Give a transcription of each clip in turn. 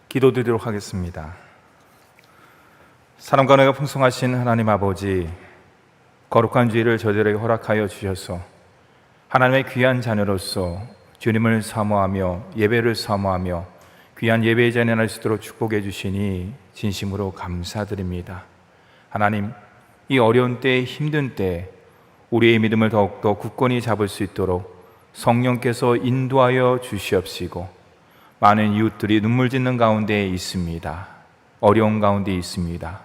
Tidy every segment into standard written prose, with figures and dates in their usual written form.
기도드리도록 하겠습니다. 사랑과 은혜가 풍성하신 하나님 아버지, 거룩한 주의를 저들에게 허락하여 주셔서 하나님의 귀한 자녀로서 주님을 사모하며 예배를 사모하며 귀한 예배의 자녀 날 수 있도록 축복해 주시니 진심으로 감사드립니다. 하나님, 이 어려운 때, 힘든 때 우리의 믿음을 더욱더 굳건히 잡을 수 있도록 성령께서 인도하여 주시옵시고, 많은 이웃들이 눈물 짓는 가운데 있습니다. 어려운 가운데 있습니다.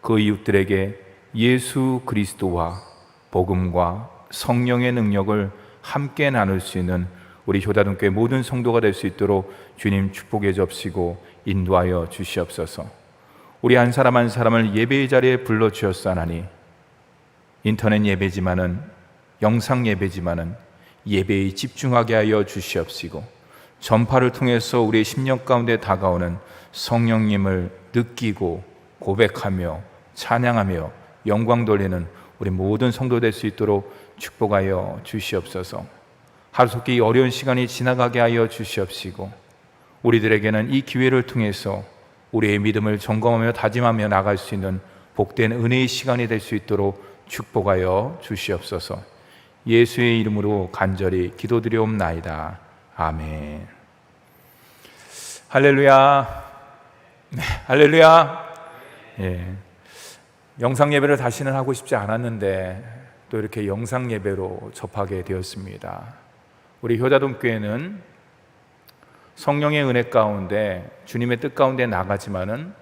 그 이웃들에게 예수 그리스도와 복음과 성령의 능력을 함께 나눌 수 있는 우리 효다동교회 모든 성도가 될 수 있도록 주님 축복해 주옵시고 인도하여 주시옵소서. 우리 한 사람 한 사람을 예배의 자리에 불러주셨사나니, 인터넷 예배지만은, 영상 예배지만은 예배에 집중하게 하여 주시옵시고, 전파를 통해서 우리의 심령 가운데 다가오는 성령님을 느끼고 고백하며 찬양하며 영광 돌리는 우리 모든 성도 될 수 있도록 축복하여 주시옵소서. 하루속히 이 어려운 시간이 지나가게 하여 주시옵시고, 우리들에게는 이 기회를 통해서 우리의 믿음을 점검하며 다짐하며 나갈 수 있는 복된 은혜의 시간이 될 수 있도록 축복하여 주시옵소서. 예수의 이름으로 간절히 기도드리옵나이다. 아멘. 할렐루야. 할렐루야. 영상 예배를 다시는 하고 싶지 않았는데 또 이렇게 영상 예배로 접하게 되었습니다. 우리 효자동교회는 성령의 은혜 가운데 주님의 뜻 가운데 나가지만은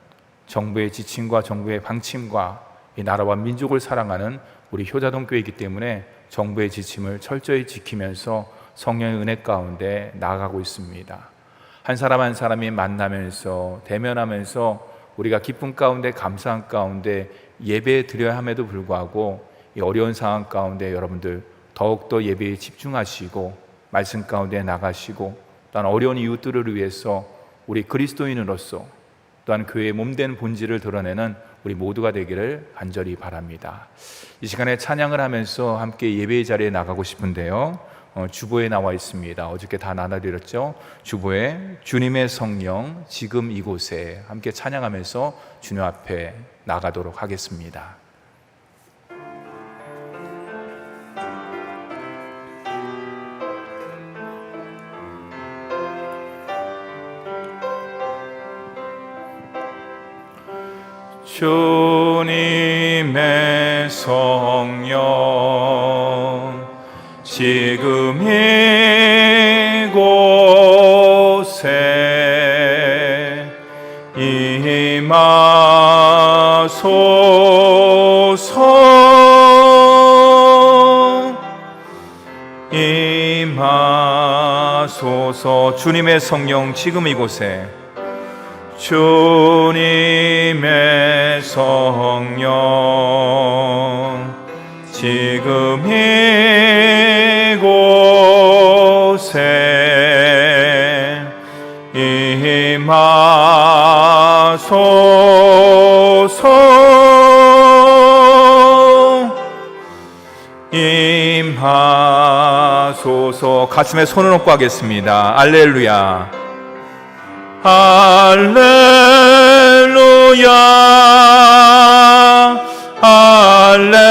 정부의 지침과 정부의 방침과 이 나라와 민족을 사랑하는 우리 효자동교회이기 때문에 정부의 지침을 철저히 지키면서 성령의 은혜 가운데 나아가고 있습니다. 한 사람 한 사람이 만나면서 대면하면서 우리가 기쁨 가운데 감사한 가운데 예배 드려야 함에도 불구하고 이 어려운 상황 가운데 여러분들 더욱더 예배에 집중하시고 말씀 가운데 나가시고, 또한 어려운 이웃들을 위해서 우리 그리스도인으로서 또한 교회의 몸된 본질을 드러내는 우리 모두가 되기를 간절히 바랍니다. 이 시간에 찬양을 하면서 함께 예배의 자리에 나가고 싶은데요, 주보에 나와 있습니다. 어저께 다 나눠드렸죠. 주보에 주님의 성령 지금 이곳에, 함께 찬양하면서 주님 앞에 나가도록 하겠습니다. 주님의 성령 지금 이곳에 임하소서. 주님의 성령 지금 이곳에, 주님의 성령 지금 이곳에 임하소서. 가슴에 손을 얹고 하겠습니다. 알렐루야. 할렐루야. 할렐루야.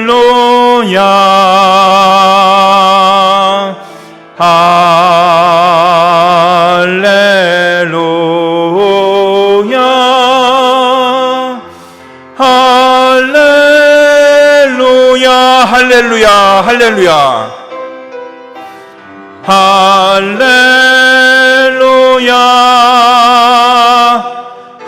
할렐루야. 할렐루야. 할렐루야. 할렐루야. 할렐루야. 할렐루야.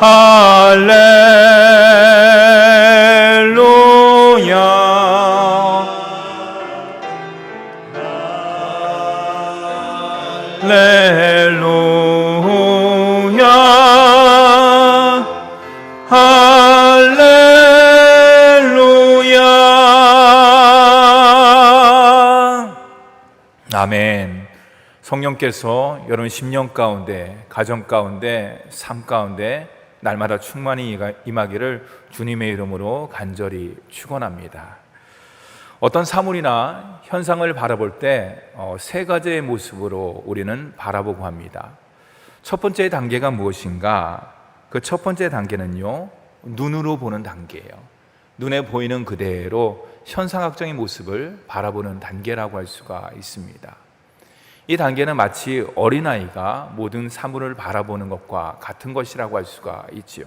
할렐루야. 할렐루야. 아멘. 성령께서 여러분 심령 가운데, 가정 가운데, 삶 가운데 날마다 충만히 임하기를 주님의 이름으로 간절히 축원합니다. 어떤 사물이나 현상을 바라볼 때 세 가지의 모습으로 우리는 바라보고 합니다. 첫 번째 단계가 무엇인가? 그 첫 번째 단계는요, 눈으로 보는 단계예요. 눈에 보이는 그대로 현상학적인 모습을 바라보는 단계라고 할 수가 있습니다. 이 단계는 마치 어린아이가 모든 사물을 바라보는 것과 같은 것이라고 할 수가 있지요.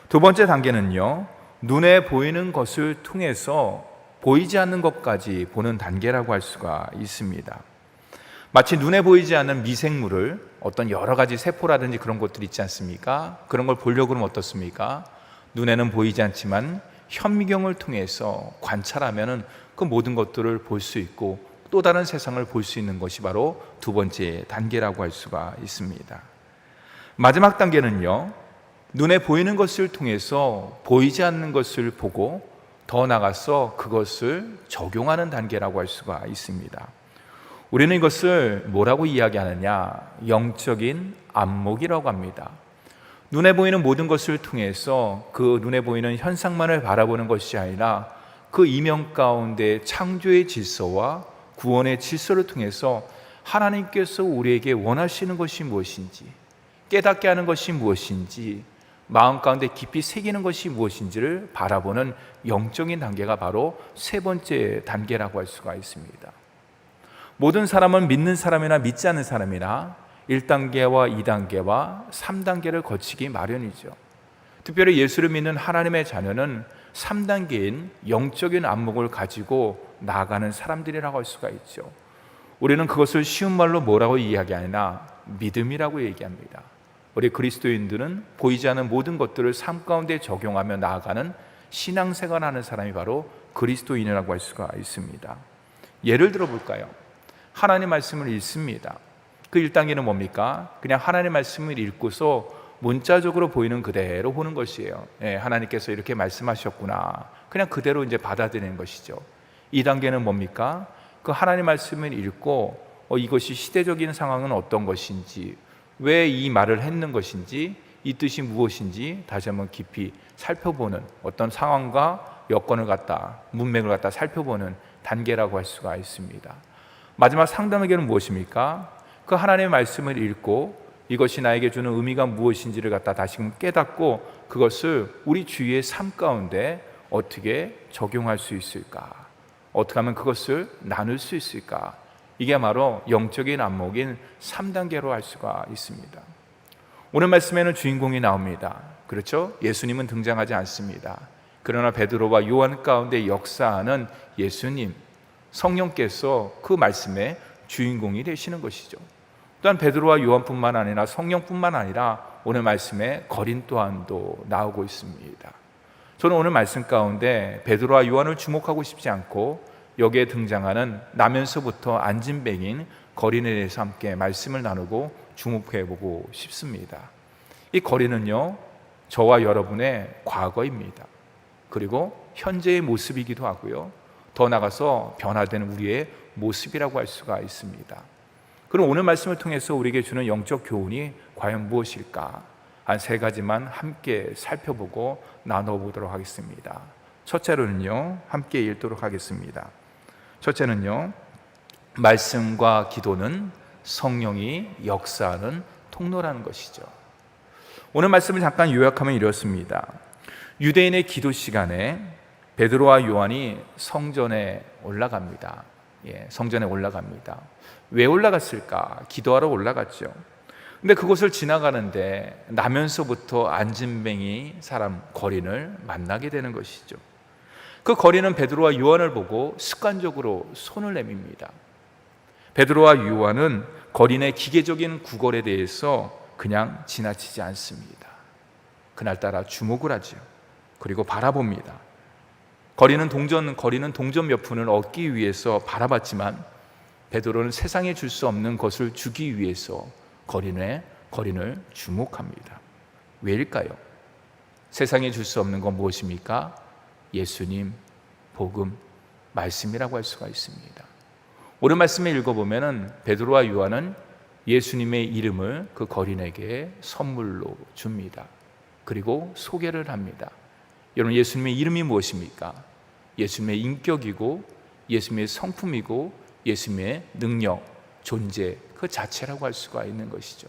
두 번째 단계는요, 눈에 보이는 것을 통해서 보이지 않는 것까지 보는 단계라고 할 수가 있습니다. 마치 눈에 보이지 않는 미생물을 어떤 여러 가지 세포라든지 그런 것들이 있지 않습니까? 그런 걸 보려고 그러면 어떻습니까? 눈에는 보이지 않지만 현미경을 통해서 관찰하면 그 모든 것들을 볼 수 있고 또 다른 세상을 볼 수 있는 것이 바로 두 번째 단계라고 할 수가 있습니다. 마지막 단계는요, 눈에 보이는 것을 통해서 보이지 않는 것을 보고 더 나아가서 그것을 적용하는 단계라고 할 수가 있습니다. 우리는 이것을 뭐라고 이야기하느냐? 영적인 안목이라고 합니다. 눈에 보이는 모든 것을 통해서 그 눈에 보이는 현상만을 바라보는 것이 아니라 그 이면 가운데 창조의 질서와 구원의 질서를 통해서 하나님께서 우리에게 원하시는 것이 무엇인지, 깨닫게 하는 것이 무엇인지, 마음 가운데 깊이 새기는 것이 무엇인지를 바라보는 영적인 단계가 바로 세 번째 단계라고 할 수가 있습니다. 모든 사람은 믿는 사람이나 믿지 않는 사람이나 1단계와 2단계와 3단계를 거치기 마련이죠. 특별히 예수를 믿는 하나님의 자녀는 3단계인 영적인 안목을 가지고 나아가는 사람들이라고 할 수가 있죠. 우리는 그것을 쉬운 말로 뭐라고 이야기하나 믿음이라고 얘기합니다. 우리 그리스도인들은 보이지 않는 모든 것들을 삶 가운데 적용하며 나아가는 신앙생활하는 사람이 바로 그리스도인이라고 할 수가 있습니다. 예를 들어 볼까요? 하나님 말씀을 읽습니다. 그 1단계는 뭡니까? 그냥 하나님 말씀을 읽고서 문자적으로 보이는 그대로 보는 것이에요. 하나님께서 이렇게 말씀하셨구나. 그냥 그대로 이제 받아들이는 것이죠. 2단계는 뭡니까? 그 하나님 말씀을 읽고 이것이 시대적인 상황은 어떤 것인지, 왜 이 말을 했는 것인지, 이 뜻이 무엇인지 다시 한번 깊이 살펴보는 어떤 상황과 여건을 갖다, 문맥을 갖다 살펴보는 단계라고 할 수가 있습니다. 마지막 3단계는 무엇입니까? 그 하나님의 말씀을 읽고 이것이 나에게 주는 의미가 무엇인지를 갖다 다시금 깨닫고 그것을 우리 주위의 삶 가운데 어떻게 적용할 수 있을까? 어떻게 하면 그것을 나눌 수 있을까? 이게 바로 영적인 안목인 3단계로 할 수가 있습니다. 오늘 말씀에는 주인공이 나옵니다. 그렇죠? 예수님은 등장하지 않습니다. 그러나 베드로와 요한 가운데 역사하는 예수님, 성령께서 그 말씀의 주인공이 되시는 것이죠. 또한 베드로와 요한뿐만 아니라 성령뿐만 아니라 오늘 말씀에 거린 또한도 나오고 있습니다. 저는 오늘 말씀 가운데 베드로와 요한을 주목하고 싶지 않고 여기에 등장하는 나면서부터 안진뱅인 거린에 대해서 함께 말씀을 나누고 주목해보고 싶습니다. 이 거린은요, 저와 여러분의 과거입니다. 그리고 현재의 모습이기도 하고요, 더 나아가서 변화되는 우리의 모습이라고 할 수가 있습니다. 그럼 오늘 말씀을 통해서 우리에게 주는 영적 교훈이 과연 무엇일까? 한 세 가지만 함께 살펴보고 나눠보도록 하겠습니다. 첫째로는요, 함께 읽도록 하겠습니다. 첫째는요, 말씀과 기도는 성령이 역사하는 통로라는 것이죠. 오늘 말씀을 잠깐 요약하면 이렇습니다. 유대인의 기도 시간에 베드로와 요한이 성전에 올라갑니다. 성전에 올라갑니다. 왜 올라갔을까? 기도하러 올라갔죠. 근데 그곳을 지나가는데 나면서부터 안진뱅이 사람 거린을 만나게 되는 것이죠. 그 거린은 베드로와 요한을 보고 습관적으로 손을 내밉니다. 베드로와 요한은 거린의 기계적인 구걸에 대해서 그냥 지나치지 않습니다. 그날따라 주목을 하죠. 그리고 바라봅니다. 거린은 동전 몇 푼을 얻기 위해서 바라봤지만 베드로는 세상에 줄 수 없는 것을 주기 위해서 거린을 주목합니다. 왜일까요? 세상에 줄 수 없는 건 무엇입니까? 예수님, 복음, 말씀이라고 할 수가 있습니다. 오늘 말씀을 읽어보면 베드로와 요한은 예수님의 이름을 그 거린에게 선물로 줍니다. 그리고 소개를 합니다. 여러분, 예수님의 이름이 무엇입니까? 예수님의 인격이고 예수님의 성품이고 예수님의 능력, 존재 그 자체라고 할 수가 있는 것이죠.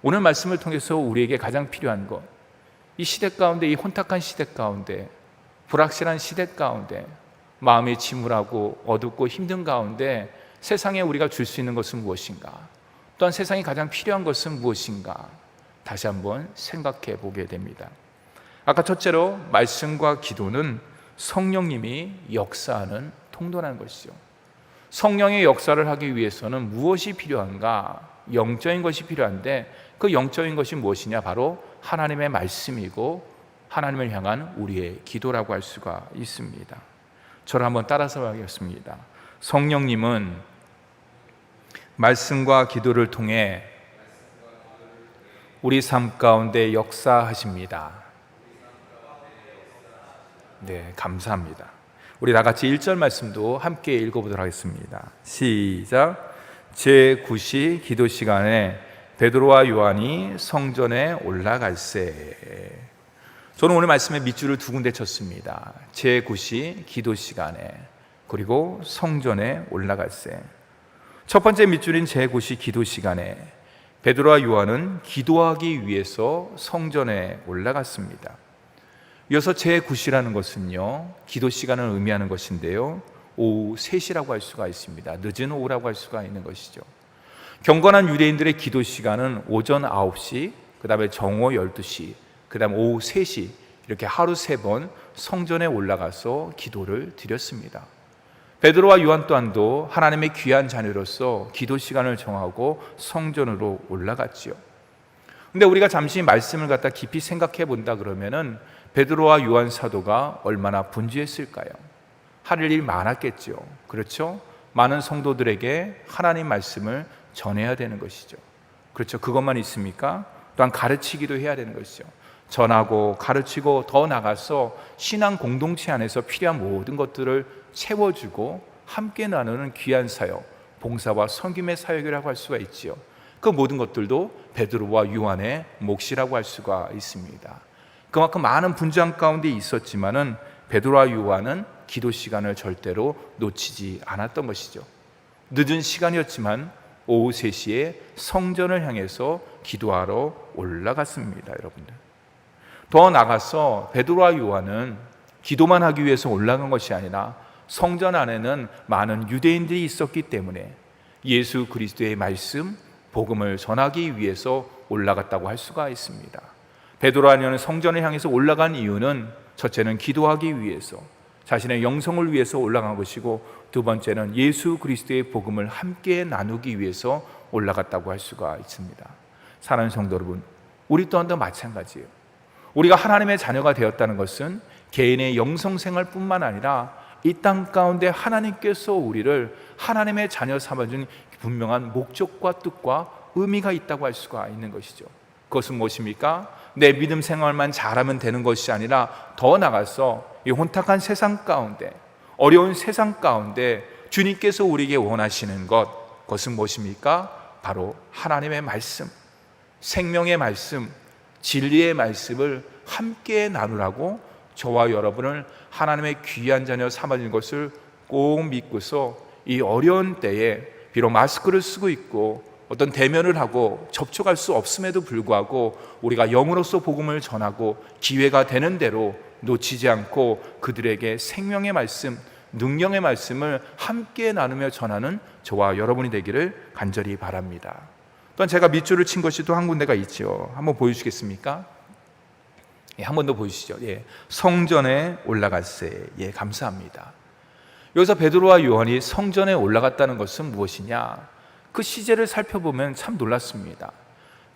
오늘 말씀을 통해서 우리에게 가장 필요한 것, 이 시대 가운데, 이 혼탁한 시대 가운데, 불확실한 시대 가운데, 마음이 침울하고 어둡고 힘든 가운데 세상에 우리가 줄 수 있는 것은 무엇인가? 또한 세상에 가장 필요한 것은 무엇인가? 다시 한번 생각해 보게 됩니다. 아까 첫째로 말씀과 기도는 성령님이 역사하는 통로라는 것이죠. 성령의 역사를 하기 위해서는 무엇이 필요한가? 영적인 것이 필요한데 그 영적인 것이 무엇이냐? 바로 하나님의 말씀이고 하나님을 향한 우리의 기도라고 할 수가 있습니다. 저를 한번 따라서 하겠습니다. 성령님은 말씀과 기도를 통해 우리 삶 가운데 역사하십니다. 네, 감사합니다. 우리 다 같이 1절 말씀도 함께 읽어보도록 하겠습니다. 시작. 제9시 기도 시간에 베드로와 요한이 성전에 올라갈새. 저는 오늘 말씀에 밑줄을 두 군데 쳤습니다. 제9시 기도 시간에, 그리고 성전에 올라갈새. 첫 번째 밑줄인 제9시 기도 시간에 베드로와 요한은 기도하기 위해서 성전에 올라갔습니다. 이어서 제9시라는 것은요, 기도 시간을 의미하는 것인데요, 오후 3시라고 할 수가 있습니다. 늦은 오후라고 할 수가 있는 것이죠. 경건한 유대인들의 기도 시간은 오전 9시, 그 다음에 정오 12시, 그 다음 오후 3시, 이렇게 하루 3번 성전에 올라가서 기도를 드렸습니다. 베드로와 요한 또한도 하나님의 귀한 자녀로서 기도 시간을 정하고 성전으로 올라갔지요. 근데 우리가 잠시 말씀을 갖다 깊이 생각해 본다 그러면은 베드로와 요한 사도가 얼마나 분주했을까요? 할 일 많았겠죠. 그렇죠? 많은 성도들에게 하나님 말씀을 전해야 되는 것이죠. 그렇죠? 그것만 있습니까? 또한 가르치기도 해야 되는 것이죠. 전하고 가르치고 더 나가서 신앙 공동체 안에서 필요한 모든 것들을 채워주고 함께 나누는 귀한 사역, 봉사와 섬김의 사역이라고 할 수가 있지요. 그 모든 것들도 베드로와 요한의 몫이라고 할 수가 있습니다. 그만큼 많은 분주한 가운데 있었지만은 베드로와 요한은 기도 시간을 절대로 놓치지 않았던 것이죠. 늦은 시간이었지만 오후 3시에 성전을 향해서 기도하러 올라갔습니다, 여러분들. 더 나가서 베드로와 요한은 기도만 하기 위해서 올라간 것이 아니라 성전 안에는 많은 유대인들이 있었기 때문에 예수 그리스도의 말씀, 복음을 전하기 위해서 올라갔다고 할 수가 있습니다. 베드로와 요한은 성전을 향해서 올라간 이유는 첫째는 기도하기 위해서, 자신의 영성을 위해서 올라간 것이고, 두 번째는 예수 그리스도의 복음을 함께 나누기 위해서 올라갔다고 할 수가 있습니다. 사랑하는 성도 여러분, 우리 또한도 마찬가지예요. 우리가 하나님의 자녀가 되었다는 것은 개인의 영성생활 뿐만 아니라 이 땅 가운데 하나님께서 우리를 하나님의 자녀 삼아준 분명한 목적과 뜻과 의미가 있다고 할 수가 있는 것이죠. 그것은 무엇입니까? 내 믿음 생활만 잘하면 되는 것이 아니라 더 나가서 이 혼탁한 세상 가운데, 어려운 세상 가운데 주님께서 우리에게 원하시는 것, 그것은 무엇입니까? 바로 하나님의 말씀, 생명의 말씀, 진리의 말씀을 함께 나누라고 저와 여러분을 하나님의 귀한 자녀 삼아준 것을 꼭 믿고서 이 어려운 때에 비록 마스크를 쓰고 있고 어떤 대면을 하고 접촉할 수 없음에도 불구하고 우리가 영으로서 복음을 전하고 기회가 되는 대로 놓치지 않고 그들에게 생명의 말씀, 능력의 말씀을 함께 나누며 전하는 저와 여러분이 되기를 간절히 바랍니다. 또한 제가 밑줄을 친 것이 또 한 군데가 있죠. 한번 보여주시겠습니까? 예, 한 번 더 보여주시죠. 예, 성전에 올라갔세. 예, 감사합니다. 여기서 베드로와 요한이 성전에 올라갔다는 것은 무엇이냐? 그 시제를 살펴보면 참 놀랐습니다.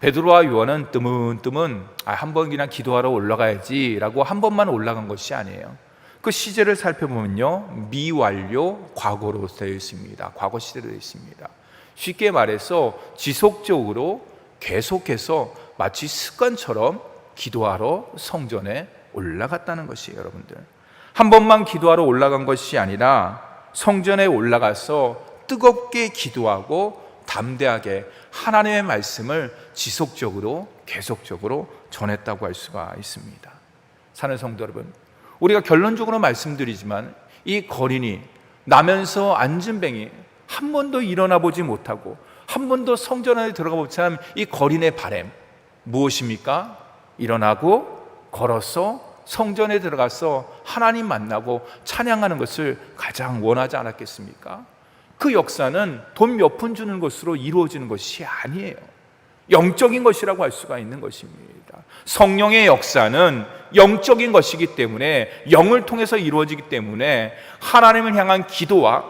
베드로와 요한은 뜨문뜨문 한 번 그냥 기도하러 올라가야지 라고 한 번만 올라간 것이 아니에요. 그 시제를 살펴보면요, 미완료 과거로 되어 있습니다. 과거 시대로 되어 있습니다. 쉽게 말해서 지속적으로 계속해서 마치 습관처럼 기도하러 성전에 올라갔다는 것이에요. 여러분들, 한 번만 기도하러 올라간 것이 아니라 성전에 올라가서 뜨겁게 기도하고 담대하게 하나님의 말씀을 지속적으로 계속적으로 전했다고 할 수가 있습니다. 사는 성도 여러분, 우리가 결론적으로 말씀드리지만 이 거린이 나면서 앉은 뱅이 한 번도 일어나 보지 못하고 한 번도 성전 안에 들어가 보지 않은 이 거린의 바람 무엇입니까? 일어나고 걸어서 성전에 들어가서 하나님 만나고 찬양하는 것을 가장 원하지 않았겠습니까? 그 역사는 돈 몇 푼 주는 것으로 이루어지는 것이 아니에요. 영적인 것이라고 할 수가 있는 것입니다. 성령의 역사는 영적인 것이기 때문에, 영을 통해서 이루어지기 때문에 하나님을 향한 기도와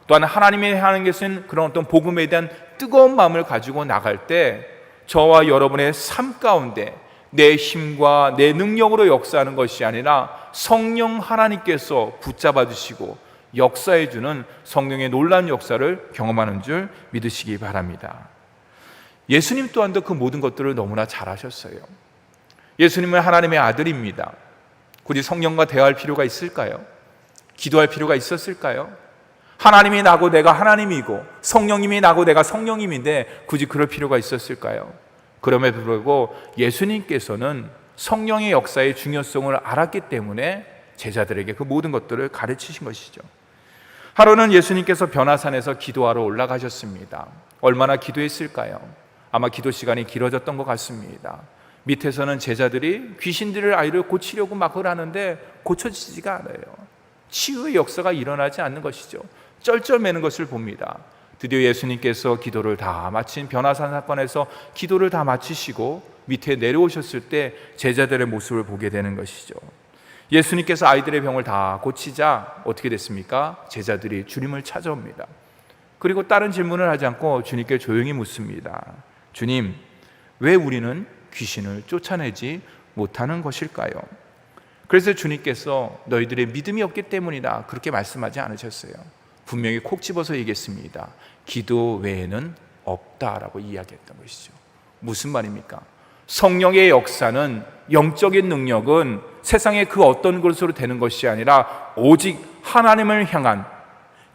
또한 하나님을 향하는 것은 그런 어떤 복음에 대한 뜨거운 마음을 가지고 나갈 때 저와 여러분의 삶 가운데 내 힘과 내 능력으로 역사하는 것이 아니라 성령 하나님께서 붙잡아 주시고 역사해 주는 성령의 놀라운 역사를 경험하는 줄 믿으시기 바랍니다. 예수님 또한도 그 모든 것들을 너무나 잘 하셨어요. 예수님은 하나님의 아들입니다. 굳이 성령과 대화할 필요가 있을까요? 기도할 필요가 있었을까요? 하나님이 나고 내가 하나님이고 성령님이 나고 내가 성령님인데 굳이 그럴 필요가 있었을까요? 그럼에도 불구하고 예수님께서는 성령의 역사의 중요성을 알았기 때문에 제자들에게 그 모든 것들을 가르치신 것이죠. 하루는 예수님께서 변화산에서 기도하러 올라가셨습니다. 얼마나 기도했을까요? 아마 기도 시간이 길어졌던 것 같습니다. 밑에서는 제자들이 귀신들을 아이를 고치려고 막 하는데 고쳐지지가 않아요. 치유의 역사가 일어나지 않는 것이죠. 쩔쩔매는 것을 봅니다. 드디어 예수님께서 기도를 다 마친 변화산 사건에서 기도를 다 마치시고 밑에 내려오셨을 때 제자들의 모습을 보게 되는 것이죠. 예수님께서 아이들의 병을 다 고치자 어떻게 됐습니까? 제자들이 주님을 찾아옵니다. 그리고 다른 질문을 하지 않고 주님께 조용히 묻습니다. 주님, 왜 우리는 귀신을 쫓아내지 못하는 것일까요? 그래서 주님께서 너희들의 믿음이 없기 때문이다 그렇게 말씀하지 않으셨어요. 분명히 콕 집어서 얘기했습니다. 기도 외에는 없다라고 이야기했던 것이죠. 무슨 말입니까? 성령의 역사는, 영적인 능력은 세상의 그 어떤 것으로 되는 것이 아니라 오직 하나님을 향한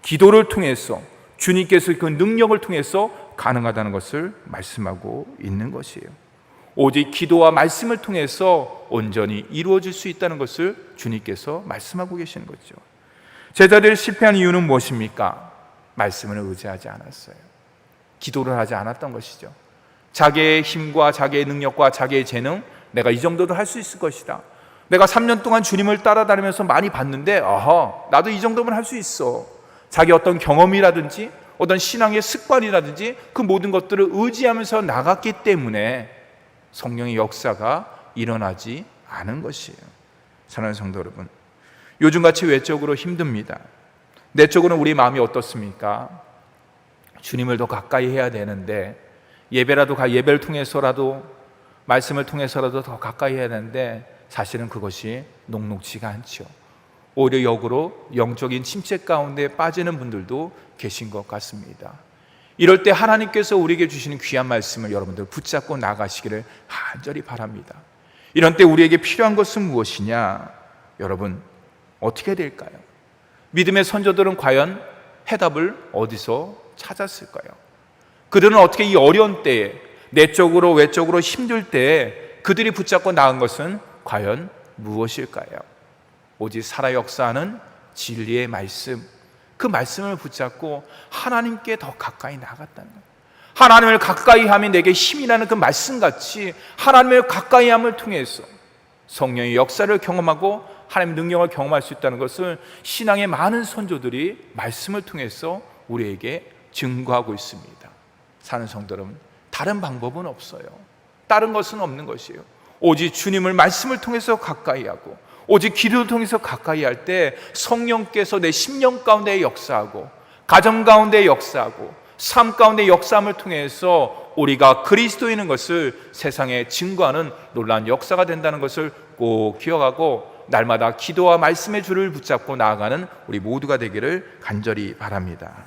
기도를 통해서, 주님께서 그 능력을 통해서 가능하다는 것을 말씀하고 있는 것이에요. 오직 기도와 말씀을 통해서 온전히 이루어질 수 있다는 것을 주님께서 말씀하고 계시는 거죠. 제자들이 실패한 이유는 무엇입니까? 말씀을 의지하지 않았어요. 기도를 하지 않았던 것이죠. 자기의 힘과 자기의 능력과 자기의 재능, 내가 이 정도도 할 수 있을 것이다. 내가 3년 동안 주님을 따라다니면서 많이 봤는데 나도 이 정도면 할 수 있어. 자기 어떤 경험이라든지 어떤 신앙의 습관이라든지 그 모든 것들을 의지하면서 나갔기 때문에 성령의 역사가 일어나지 않은 것이에요. 사랑하는 성도 여러분, 요즘같이 외적으로 힘듭니다. 내적으로는 우리 마음이 어떻습니까? 주님을 더 가까이 해야 되는데, 예배를 통해서라도, 말씀을 통해서라도 더 가까이 해야 되는데 사실은 그것이 녹록지가 않죠. 오히려 역으로 영적인 침체 가운데 빠지는 분들도 계신 것 같습니다. 이럴 때 하나님께서 우리에게 주시는 귀한 말씀을 여러분들 붙잡고 나가시기를 간절히 바랍니다. 이런 때 우리에게 필요한 것은 무엇이냐? 여러분, 어떻게 될까요? 믿음의 선조들은 과연 해답을 어디서 찾았을까요? 그들은 어떻게 이 어려운 때에, 내적으로 외적으로 힘들 때에 그들이 붙잡고 나간 것은 과연 무엇일까요? 오직 살아 역사하는 진리의 말씀, 그 말씀을 붙잡고 하나님께 더 가까이 나갔다는 거예요. 하나님을 가까이 하면 내게 힘이 나는 그 말씀같이 하나님을 가까이 함을 통해서 성령의 역사를 경험하고 하나님의 능력을 경험할 수 있다는 것을 신앙의 많은 선조들이 말씀을 통해서 우리에게 증거하고 있습니다. 사는 성도 여러분, 다른 방법은 없어요. 다른 것은 없는 것이에요. 오직 주님을 말씀을 통해서 가까이 하고 오직 기도를 통해서 가까이 할 때 성령께서 내 심령 가운데 역사하고 가정 가운데 역사하고 삶 가운데 역사함을 통해서 우리가 그리스도인인 것을 세상에 증거하는 놀라운 역사가 된다는 것을 꼭 기억하고 날마다 기도와 말씀의 줄을 붙잡고 나아가는 우리 모두가 되기를 간절히 바랍니다.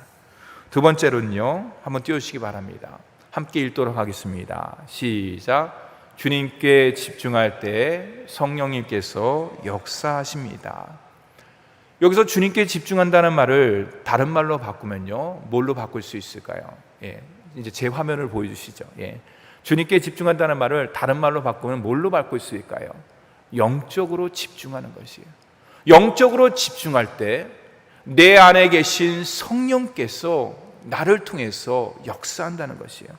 두 번째로는요, 한번 띄워주시기 바랍니다. 함께 읽도록 하겠습니다. 시작. 주님께 집중할 때 성령님께서 역사하십니다. 여기서 주님께 집중한다는 말을 다른 말로 바꾸면요, 뭘로 바꿀 수 있을까요? 이제 제 화면을 보여주시죠. 주님께 집중한다는 말을 다른 말로 바꾸면 뭘로 바꿀 수 있을까요? 영적으로 집중하는 것이에요. 영적으로 집중할 때 내 안에 계신 성령께서 나를 통해서 역사한다는 것이에요.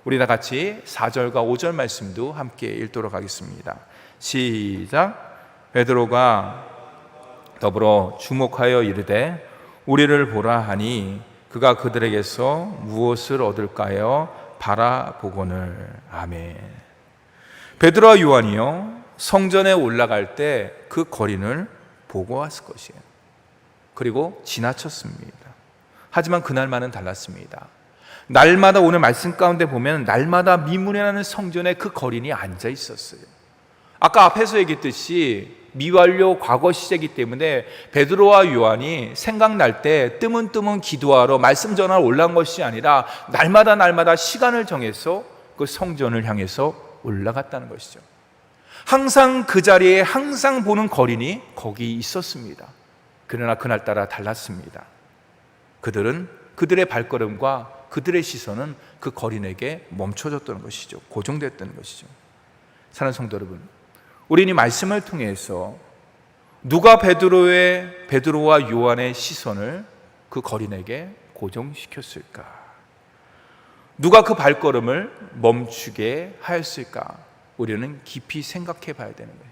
우리 다 같이 4절과 5절 말씀도 함께 읽도록 하겠습니다. 시작. 베드로가 더불어 주목하여 이르되 우리를 보라 하니 그가 그들에게서 무엇을 얻을까요? 바라보거늘. 아멘. 베드로와 요한이요, 성전에 올라갈 때 그 거린을 보고 왔을 것이에요. 그리고 지나쳤습니다. 하지만 그날만은 달랐습니다. 날마다 오늘 말씀 가운데 보면 날마다 미문이라는 성전에 그 거린이 앉아 있었어요. 아까 앞에서 얘기했듯이 미완료 과거 시제이기 때문에 베드로와 요한이 생각날 때 뜨문뜨문 기도하러 말씀 전하러 올라온 것이 아니라 날마다 시간을 정해서 그 성전을 향해서 올라갔다는 것이죠. 항상 그 자리에 항상 보는 거린이 거기 있었습니다. 그러나 그날따라 달랐습니다. 그들의 발걸음과 그들의 시선은 그 거린에게 멈춰졌다는 것이죠. 고정됐다는 것이죠. 사랑하는 성도 여러분, 우리는 이 말씀을 통해서 누가 베드로와 요한의 시선을 그 거린에게 고정시켰을까? 누가 그 발걸음을 멈추게 하였을까? 우리는 깊이 생각해 봐야 되는 거예요.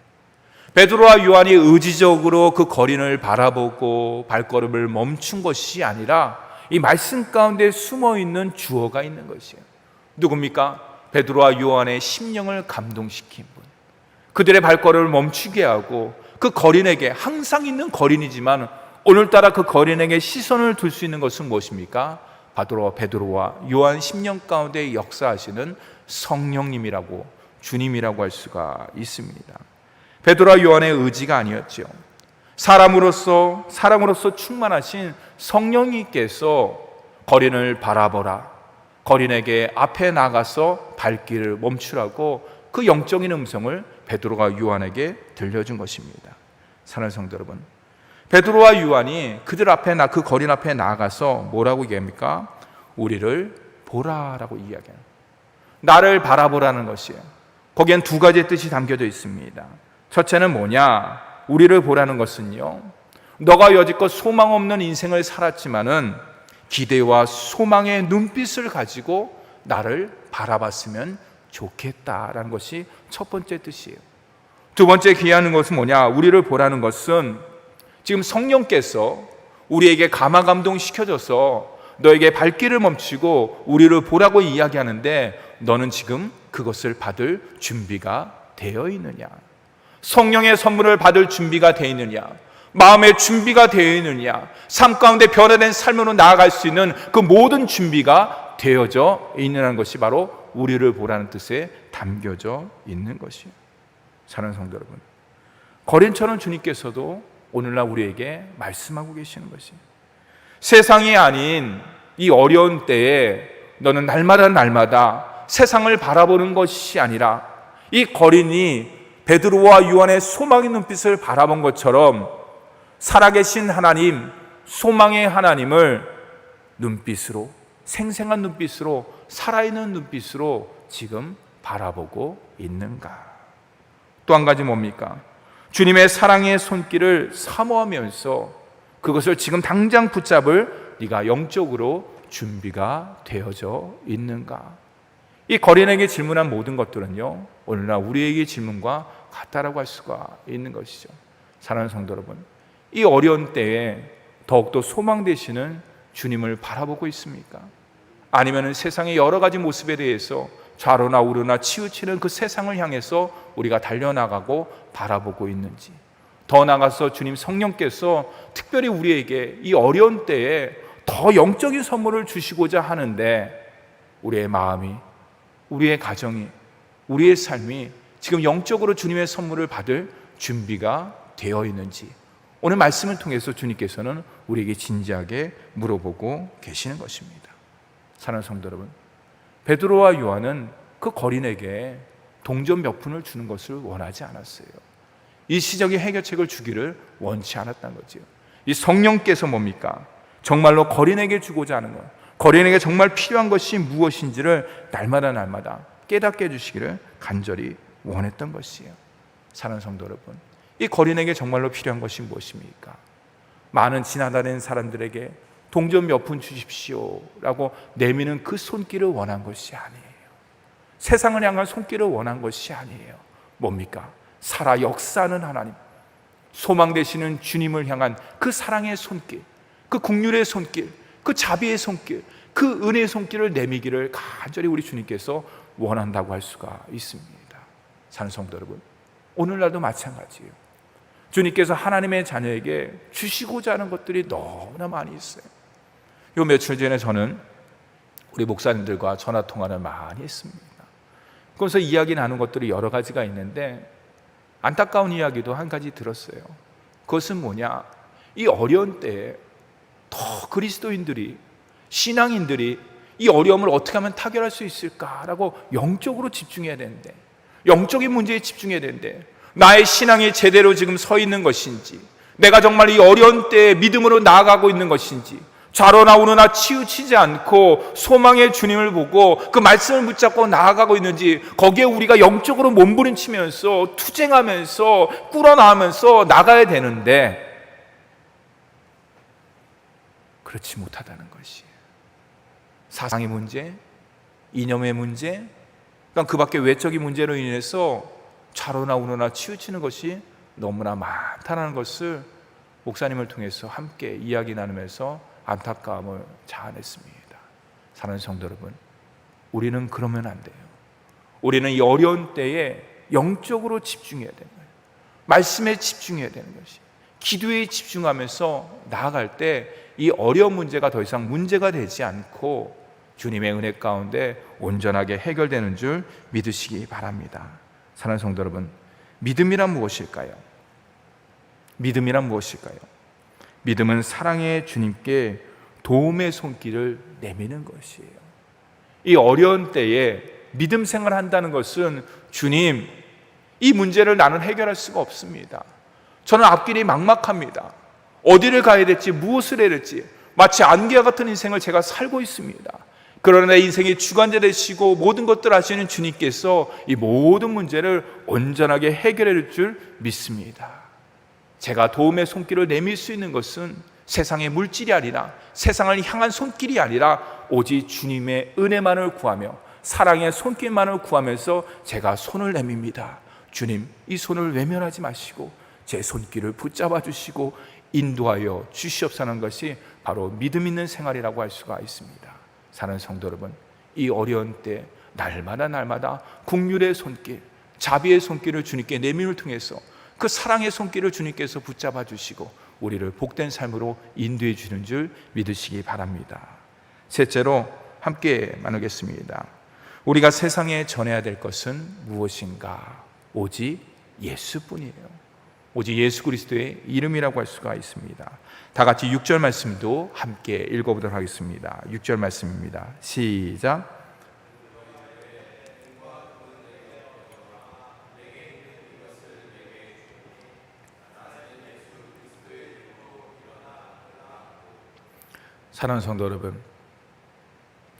베드로와 요한이 의지적으로 그 거린을 바라보고 발걸음을 멈춘 것이 아니라 이 말씀 가운데 숨어있는 주어가 있는 것이에요. 누굽니까? 베드로와 요한의 심령을 감동시킨 분, 그들의 발걸음을 멈추게 하고 그 거린에게, 항상 있는 거린이지만 오늘따라 그 거린에게 시선을 둘 수 있는 것은 무엇입니까? 베드로와 요한 심령 가운데 역사하시는 성령님이라고, 주님이라고 할 수가 있습니다. 베드로와 요한의 의지가 아니었죠. 사랑으로서 충만하신 성령님께서 거린을 바라보라, 거린에게 앞에 나가서 발길을 멈추라고 그 영적인 음성을 베드로가 요한에게 들려준 것입니다. 사랑하는 성도 여러분, 베드로와 요한이 그 거린 앞에 나가서 뭐라고 얘기합니까? 우리를 보라라고 이야기해요. 나를 바라보라는 것이에요. 거기엔 두 가지의 뜻이 담겨져 있습니다. 첫째는 뭐냐? 우리를 보라는 것은요, 너가 여지껏 소망 없는 인생을 살았지만은 기대와 소망의 눈빛을 가지고 나를 바라봤으면 좋겠다라는 것이 첫 번째 뜻이에요. 두 번째 귀하는 것은 뭐냐? 우리를 보라는 것은 지금 성령께서 우리에게 감화감동 시켜줘서 너에게 발길을 멈추고 우리를 보라고 이야기하는데 너는 지금 그것을 받을 준비가 되어 있느냐? 성령의 선물을 받을 준비가 되어 있느냐? 마음의 준비가 되어 있느냐? 삶 가운데 변화된 삶으로 나아갈 수 있는 그 모든 준비가 되어져 있느냐는 것이 바로 우리를 보라는 뜻에 담겨져 있는 것이에요. 사랑하는 성도 여러분, 거린처럼 주님께서도 오늘날 우리에게 말씀하고 계시는 것이에요. 세상이 아닌 이 어려운 때에 너는 날마다 세상을 바라보는 것이 아니라 이 거린이 베드로와 요한의 소망의 눈빛을 바라본 것처럼 살아계신 하나님, 소망의 하나님을 눈빛으로, 생생한 눈빛으로, 살아있는 눈빛으로 지금 바라보고 있는가? 또 한 가지 뭡니까? 주님의 사랑의 손길을 사모하면서 그것을 지금 당장 붙잡을 네가 영적으로 준비가 되어져 있는가? 이 거린에게 질문한 모든 것들은요, 오늘날 우리에게 질문과 같다라고 할 수가 있는 것이죠. 사랑하는 성도 여러분, 이 어려운 때에 더욱더 소망 되시는 주님을 바라보고 있습니까? 아니면 세상의 여러 가지 모습에 대해서 좌로나 우로나 치우치는 그 세상을 향해서 우리가 달려나가고 바라보고 있는지, 더 나아가서 주님 성령께서 특별히 우리에게 이 어려운 때에 더 영적인 선물을 주시고자 하는데 우리의 마음이, 우리의 가정이, 우리의 삶이 지금 영적으로 주님의 선물을 받을 준비가 되어 있는지 오늘 말씀을 통해서 주님께서는 우리에게 진지하게 물어보고 계시는 것입니다. 사랑하는 성도 여러분, 베드로와 요한은 그 거린에게 동전 몇 푼을 주는 것을 원하지 않았어요. 일시적인 해결책을 주기를 원치 않았다는 거죠. 이 성령께서 뭡니까? 정말로 거린에게 주고자 하는 것, 거린에게 정말 필요한 것이 무엇인지를 날마다 깨닫게 해주시기를 간절히 원했던 것이에요. 사랑하는 성도 여러분, 이 거린에게 정말로 필요한 것이 무엇입니까? 많은 지나다니는 사람들에게 동전 몇 푼 주십시오 라고 내미는 그 손길을 원한 것이 아니에요. 세상을 향한 손길을 원한 것이 아니에요. 뭡니까? 살아 역사하는 하나님, 소망 되시는 주님을 향한 그 사랑의 손길, 그 긍휼의 손길, 그 자비의 손길, 그 은혜의 손길을 내미기를 간절히 우리 주님께서 원한다고 할 수가 있습니다. 사는 성도 여러분, 오늘날도 마찬가지예요. 주님께서 하나님의 자녀에게 주시고자 하는 것들이 너무나 많이 있어요. 요 며칠 전에 저는 우리 목사님들과 전화 통화를 많이 했습니다. 그래서 이야기 나눈 것들이 여러 가지가 있는데 안타까운 이야기도 한 가지 들었어요. 그것은 뭐냐? 이 어려운 때에 더 그리스도인들이, 신앙인들이 이 어려움을 어떻게 하면 타결할 수 있을까라고 영적으로 집중해야 되는데, 영적인 문제에 집중해야 되는데, 나의 신앙이 제대로 지금 서 있는 것인지, 내가 정말 이 어려운 때에 믿음으로 나아가고 있는 것인지, 좌로나 우로나 치우치지 않고 소망의 주님을 보고 그 말씀을 붙잡고 나아가고 있는지, 거기에 우리가 영적으로 몸부림치면서 투쟁하면서 꿇어나가면서 나가야 되는데 그렇지 못하다는 것이에요. 사상의 문제, 이념의 문제, 그 밖에 외적인 문제로 인해서 좌로나 우로나 치우치는 것이 너무나 많다는 것을 목사님을 통해서 함께 이야기 나누면서 안타까움을 자아냈습니다. 사랑하는 성도 여러분, 우리는 그러면 안 돼요. 우리는 이 어려운 때에 영적으로 집중해야 되는 거예요. 말씀에 집중해야 되는 것이, 기도에 집중하면서 나아갈 때 이 어려운 문제가 더 이상 문제가 되지 않고 주님의 은혜 가운데 온전하게 해결되는 줄 믿으시기 바랍니다. 사랑하는 성도 여러분, 믿음이란 무엇일까요? 믿음이란 무엇일까요? 믿음은 사랑의 주님께 도움의 손길을 내미는 것이에요. 이 어려운 때에 믿음 생활을 한다는 것은, 주님, 이 문제를 나는 해결할 수가 없습니다. 저는 앞길이 막막합니다. 어디를 가야 될지, 무엇을 해야 될지, 마치 안개와 같은 인생을 제가 살고 있습니다. 그러나 내 인생의 주관자 되시고 모든 것들을 아시는 주님께서 이 모든 문제를 온전하게 해결해 줄 믿습니다. 제가 도움의 손길을 내밀 수 있는 것은 세상의 물질이 아니라, 세상을 향한 손길이 아니라 오직 주님의 은혜만을 구하며 사랑의 손길만을 구하면서 제가 손을 내밉니다. 주님, 이 손을 외면하지 마시고 제 손길을 붙잡아 주시고 인도하여 주시옵소서는 것이 바로 믿음 있는 생활이라고 할 수가 있습니다. 사랑하는 성도 여러분, 이 어려운 때 날마다 긍휼의 손길, 자비의 손길을 주님께 내밀을 통해서 그 사랑의 손길을 주님께서 붙잡아 주시고 우리를 복된 삶으로 인도해 주는 줄 믿으시기 바랍니다. 셋째로 함께 나누겠습니다. 우리가 세상에 전해야 될 것은 무엇인가? 오직 예수뿐이에요. 오직 예수 그리스도의 이름이라고 할 수가 있습니다. 다 같이 6절 말씀도 함께 읽어보도록 하겠습니다. 6절 말씀입니다. 시작. 사랑하는 성도 여러분,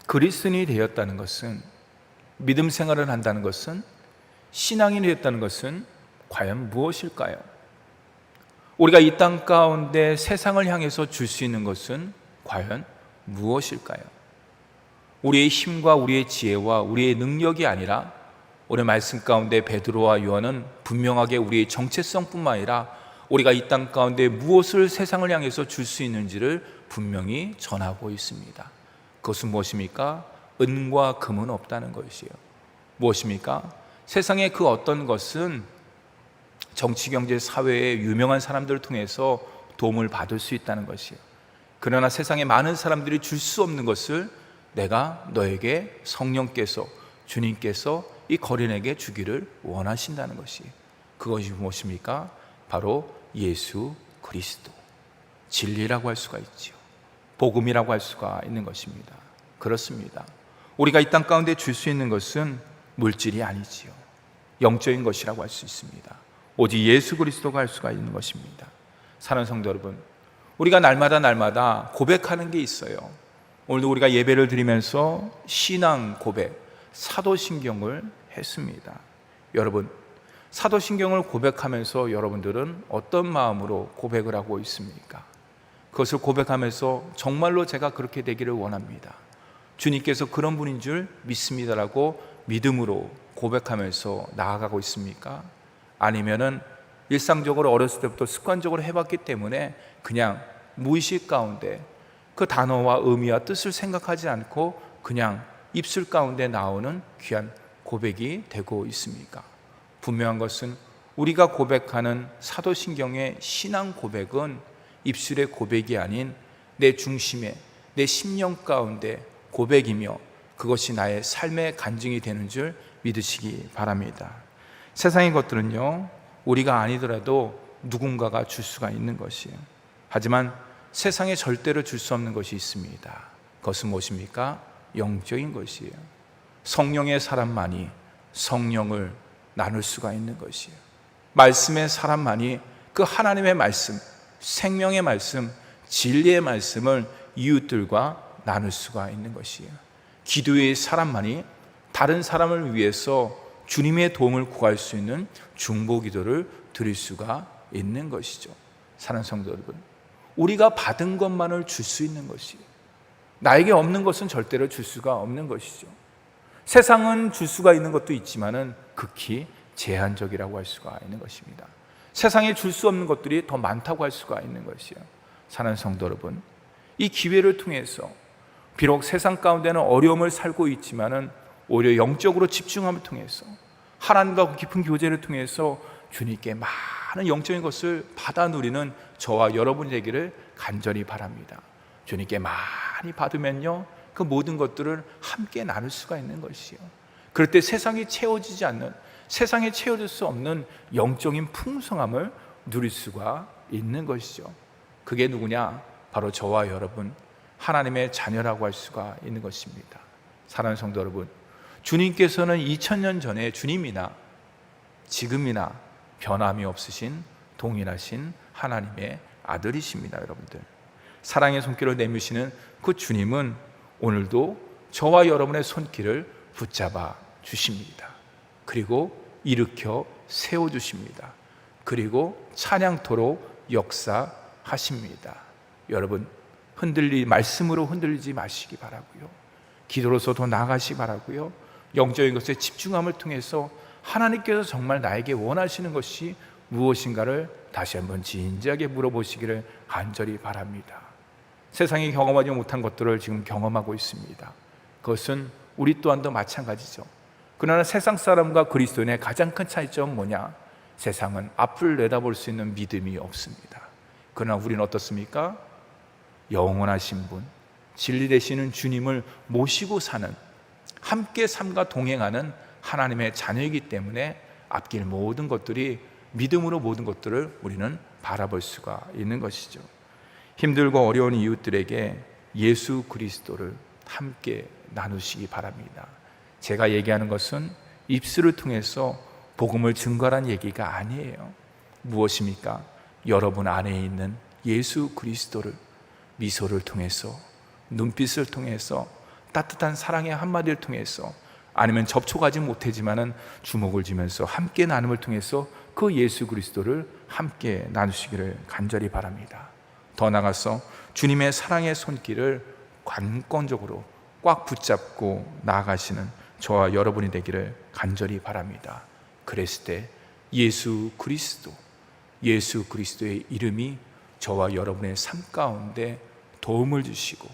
그리스도인이 되었다는 것은, 믿음 생활을 한다는 것은, 신앙인이 되었다는 것은 과연 무엇일까요? 우리가 이 땅 가운데 세상을 향해서 줄 수 있는 것은 과연 무엇일까요? 우리의 힘과 우리의 지혜와 우리의 능력이 아니라, 오늘 말씀 가운데 베드로와 요한은 분명하게 우리의 정체성뿐만 아니라 우리가 이 땅 가운데 무엇을 세상을 향해서 줄 수 있는지를 분명히 전하고 있습니다. 그것은 무엇입니까? 은과 금은 없다는 것이에요. 무엇입니까? 세상의 그 어떤 것은 정치, 경제, 사회의 유명한 사람들을 통해서 도움을 받을 수 있다는 것이에요. 그러나 세상에 많은 사람들이 줄 수 없는 것을 내가 너에게 성령께서, 주님께서 이 거린에게 주기를 원하신다는 것이에요. 그것이 무엇입니까? 바로 예수 그리스도, 진리라고 할 수가 있죠. 복음이라고 할 수가 있는 것입니다. 그렇습니다. 우리가 이 땅 가운데 줄 수 있는 것은 물질이 아니지요. 영적인 것이라고 할 수 있습니다. 오직 예수 그리스도가 할 수가 있는 것입니다. 사랑하는 성도 여러분, 우리가 날마다 고백하는 게 있어요. 오늘도 우리가 예배를 드리면서 신앙 고백, 사도신경을 했습니다. 여러분, 사도신경을 고백하면서 여러분들은 어떤 마음으로 고백을 하고 있습니까? 그것을 고백하면서 정말로 제가 그렇게 되기를 원합니다, 주님께서 그런 분인 줄 믿습니다라고 믿음으로 고백하면서 나아가고 있습니까? 아니면은 일상적으로 어렸을 때부터 습관적으로 해봤기 때문에 그냥 무의식 가운데 그 단어와 의미와 뜻을 생각하지 않고 그냥 입술 가운데 나오는 귀한 고백이 되고 있습니까? 분명한 것은 우리가 고백하는 사도신경의 신앙 고백은 입술의 고백이 아닌 내 중심에, 내 심령 가운데 고백이며 그것이 나의 삶의 간증이 되는 줄 믿으시기 바랍니다. 세상의 것들은요, 우리가 아니더라도 누군가가 줄 수가 있는 것이에요. 하지만 세상에 절대로 줄 수 없는 것이 있습니다. 그것은 무엇입니까? 영적인 것이에요. 성령의 사람만이 성령을 나눌 수가 있는 것이에요. 말씀의 사람만이 그 하나님의 말씀, 생명의 말씀, 진리의 말씀을 이웃들과 나눌 수가 있는 것이에요. 기도의 사람만이 다른 사람을 위해서 주님의 도움을 구할 수 있는 중보기도를 드릴 수가 있는 것이죠. 사랑하는 성도 여러분, 우리가 받은 것만을 줄 수 있는 것이에요. 나에게 없는 것은 절대로 줄 수가 없는 것이죠. 세상은 줄 수가 있는 것도 있지만은 극히 제한적이라고 할 수가 있는 것입니다. 세상에 줄 수 없는 것들이 더 많다고 할 수가 있는 것이요. 사랑하는 성도 여러분, 이 기회를 통해서 비록 세상 가운데는 어려움을 살고 있지만은 오히려 영적으로 집중함을 통해서 하나님과 깊은 교제를 통해서 주님께 많은 영적인 것을 받아 누리는 저와 여러분이 되기를 간절히 바랍니다. 주님께 많이 받으면요, 그 모든 것들을 함께 나눌 수가 있는 것이요. 그럴 때 세상이 채워지지 않는, 세상에 채워질 수 없는 영적인 풍성함을 누릴 수가 있는 것이죠. 그게 누구냐? 바로 저와 여러분, 하나님의 자녀라고 할 수가 있는 것입니다. 사랑하는 성도 여러분, 주님께서는 2000년 전에 주님이나 지금이나 변함이 없으신 동일하신 하나님의 아들이십니다. 여러분들, 사랑의 손길을 내미시는 그 주님은 오늘도 저와 여러분의 손길을 붙잡아 주십니다. 그리고 일으켜 세워주십니다. 그리고 찬양토로 역사하십니다. 여러분, 말씀으로 흔들리지 마시기 바라고요, 기도로서 더 나아가시기 바라고요, 영적인 것에 집중함을 통해서 하나님께서 정말 나에게 원하시는 것이 무엇인가를 다시 한번 진지하게 물어보시기를 간절히 바랍니다. 세상이 경험하지 못한 것들을 지금 경험하고 있습니다. 그것은 우리 또한도 마찬가지죠. 그러나 세상 사람과 그리스도인의 가장 큰 차이점은 뭐냐? 세상은 앞을 내다볼 수 있는 믿음이 없습니다. 그러나 우리는 어떻습니까? 영원하신 분, 진리 되시는 주님을 모시고 사는, 함께 삶과 동행하는 하나님의 자녀이기 때문에 앞길 모든 것들이, 믿음으로 모든 것들을 우리는 바라볼 수가 있는 것이죠. 힘들고 어려운 이웃들에게 예수 그리스도를 함께 나누시기 바랍니다. 제가 얘기하는 것은 입술을 통해서 복음을 증거한 얘기가 아니에요. 무엇입니까? 여러분 안에 있는 예수 그리스도를 미소를 통해서, 눈빛을 통해서, 따뜻한 사랑의 한마디를 통해서, 아니면 접촉하지 못하지만은 주목을 주면서 함께 나눔을 통해서 그 예수 그리스도를 함께 나누시기를 간절히 바랍니다. 더 나아가서 주님의 사랑의 손길을 관건적으로 꽉 붙잡고 나아가시는 저와 여러분이 되기를 간절히 바랍니다. 그랬을 때 예수 그리스도의 이름이 저와 여러분의 삶 가운데 도움을 주시고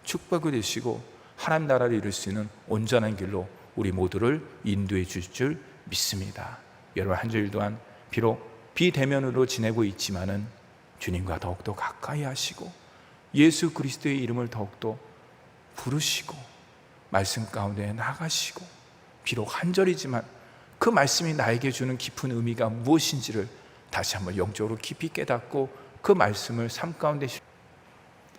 축복을 주시고 하나님 나라를 이룰 수 있는 온전한 길로 우리 모두를 인도해 주실 줄 믿습니다. 여러분, 한 주일 동안 비록 비대면으로 지내고 있지만은 주님과 더욱더 가까이 하시고 예수 그리스도의 이름을 더욱더 부르시고 말씀 가운데 나가시고, 비록 한 절이지만 그 말씀이 나에게 주는 깊은 의미가 무엇인지를 다시 한번 영적으로 깊이 깨닫고 그 말씀을 삶 가운데